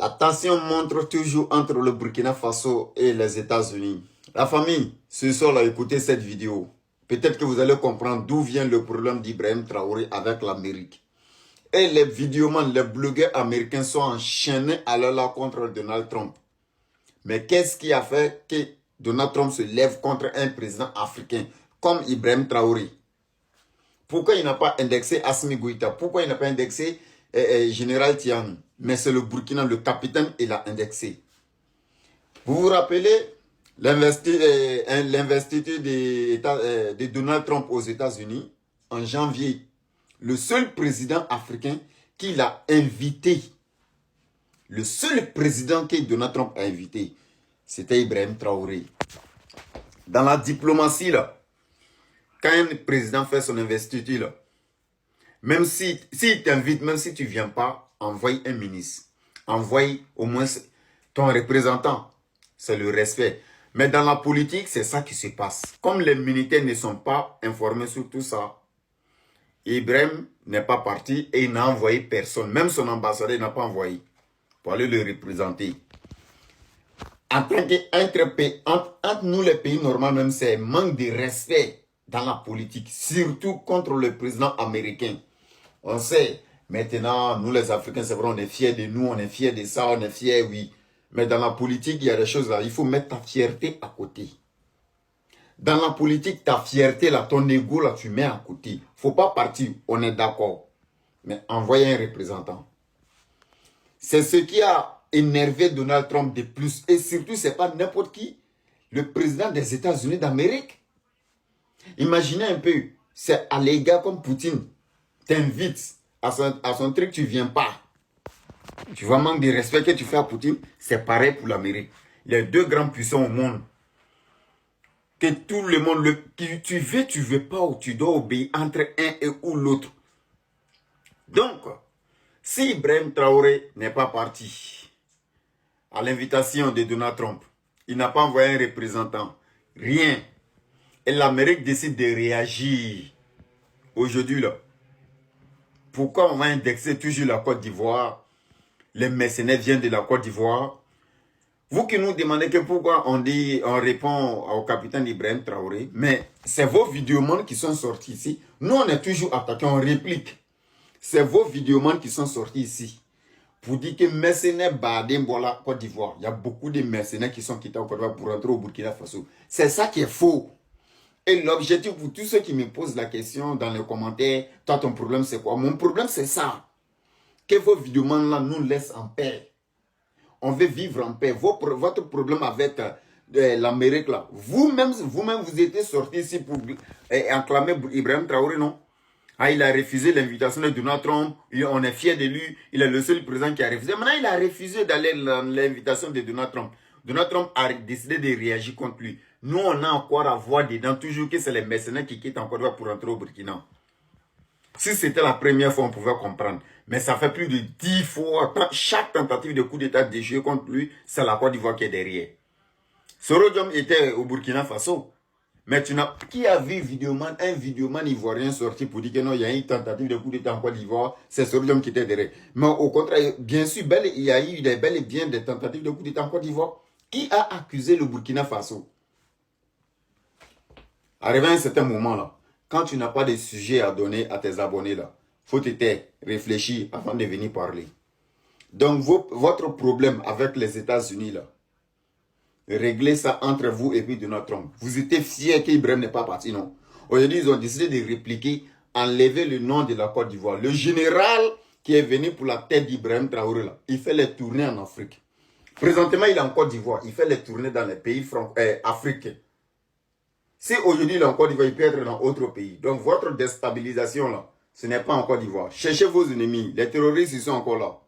La tension montre toujours entre le Burkina Faso et les États-Unis. La famille, ce soir là, écoutez cette vidéo. Peut-être que vous allez comprendre d'où vient le problème d'Ibrahim Traoré avec l'Amérique. Et les vidéomans, les blogueurs américains sont enchaînés alors là contre Donald Trump. Mais qu'est-ce qui a fait que Donald Trump se lève contre un président africain comme Ibrahim Traoré? Pourquoi il n'a pas indexé Assimi Goïta? Pourquoi il n'a pas indexé Général Tiani? Mais c'est le Burkina, le capitaine, il a indexé. Vous vous rappelez l'investiture de Donald Trump aux États-Unis en janvier? Le seul président africain qui l'a invité, le seul président que Donald Trump a invité, c'était Ibrahim Traoré. Dans la diplomatie, là, quand un président fait son investiture, là, même si t'invite, même si tu ne viens pas, envoie un ministre. Envoie au moins ton représentant. C'est le respect. Mais dans la politique, c'est ça qui se passe. Comme les militaires ne sont pas informés sur tout ça, Ibrahim n'est pas parti et il n'a envoyé personne. Même son ambassadeur n'a pas envoyé pour aller le représenter. En tant entre nous les pays normaux, même c'est un manque de respect dans la politique, surtout contre le président américain. On sait, maintenant, nous les Africains, c'est vrai, on est fiers de nous, on est fiers de ça, on est fiers, oui. Mais dans la politique, il y a des choses là, il faut mettre ta fierté à côté. Dans la politique, ta fierté là, ton ego là, tu mets à côté. Il ne faut pas partir, on est d'accord. Mais envoyer un représentant. C'est ce qui a énervé Donald Trump de plus. Et surtout, ce n'est pas n'importe qui. Le président des États-Unis d'Amérique. Imaginez un peu, c'est à les gars comme Poutine t'invite à son truc, tu ne viens pas. Tu vois, manque de respect que tu fais à Poutine, c'est pareil pour l'Amérique. Il y a deux grands puissants au monde. Que tout le monde, tu veux pas, ou tu dois obéir entre un et ou l'autre. Donc, si Ibrahim Traoré n'est pas parti à l'invitation de Donald Trump, il n'a pas envoyé un représentant, rien. Et l'Amérique décide de réagir aujourd'hui là. Pourquoi on va indexer toujours la Côte d'Ivoire? Les mercenaires viennent de la Côte d'Ivoire. Vous qui nous demandez que pourquoi on répond au capitaine Ibrahim Traoré, mais c'est vos vidéomans qui sont sortis ici. Nous, on est toujours attaqués, on réplique. C'est vos vidéomans qui sont sortis ici pour dire que mercenaires Badem, voilà, Côte d'Ivoire. Il y a beaucoup de mercenaires qui sont quittés au Côte d'Ivoire pour rentrer au Burkina Faso. C'est ça qui est faux. Et l'objectif pour tous ceux qui me posent la question dans les commentaires, toi ton problème c'est quoi? Mon problème c'est ça. Que vos vidéomans là nous laissent en paix. On veut vivre en paix. Votre problème avec l'Amérique là, vous-même vous étiez sortis ici pour acclamer Ibrahim Traoré, non? Ah, il a refusé l'invitation de Donald Trump. On est fiers de lui. Il est le seul président qui a refusé. Maintenant, il a refusé d'aller à l'invitation de Donald Trump. Donald Trump a décidé de réagir contre lui. Nous, on a encore à voir dedans toujours que c'est les mercenaires qui quittent encore pour rentrer au Burkina. Si c'était la première fois, on pouvait comprendre. Mais ça fait plus de 10 fois. Chaque tentative de coup d'État déjoué contre lui, c'est la Côte d'Ivoire qui est derrière. Sorodium était au Burkina Faso. Mais qui a vu un vidéoman ivoirien sorti pour dire que non, il y a une tentative de coup d'État en Côte d'Ivoire, c'est Sorodium qui était derrière. Mais au contraire, bien sûr, il y a eu bel et bien des tentatives de coup d'État en Côte d'Ivoire. Qui a accusé le Burkina Faso? Arrivé à un certain moment là, quand tu n'as pas de sujet à donner à tes abonnés là, faut te taire, réfléchir avant de venir parler. Donc votre problème avec les États-Unis là, réglez ça entre vous et puis Donald Trump. Vous étiez fiers qu'Ibrahim n'est pas parti, non? Aujourd'hui, ils ont décidé de répliquer, enlever le nom de la Côte d'Ivoire. Le général qui est venu pour la tête d'Ibrahim Traoré là, il fait les tournées en Afrique. Présentement, il est en Côte d'Ivoire. Il fait les tournées dans les pays africains. Si aujourd'hui il est en Côte d'Ivoire, il peut être dans d'autres pays. Donc votre déstabilisation là, ce n'est pas en Côte d'Ivoire. Cherchez vos ennemis. Les terroristes, ils sont encore là.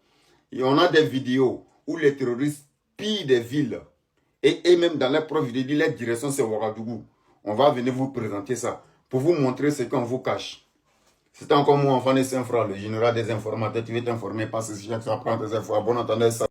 Et on a des vidéos où les terroristes pillent des villes. Et même dans les propres vidéos, la direction c'est Ouagadougou. On va venir vous présenter ça. Pour vous montrer ce qu'on vous cache. C'est encore moi, enfant de Saint-Frère, le général des informateurs. Tu veux t'informer, passe ici, ça prend tes infos. Bon entendeur, ça.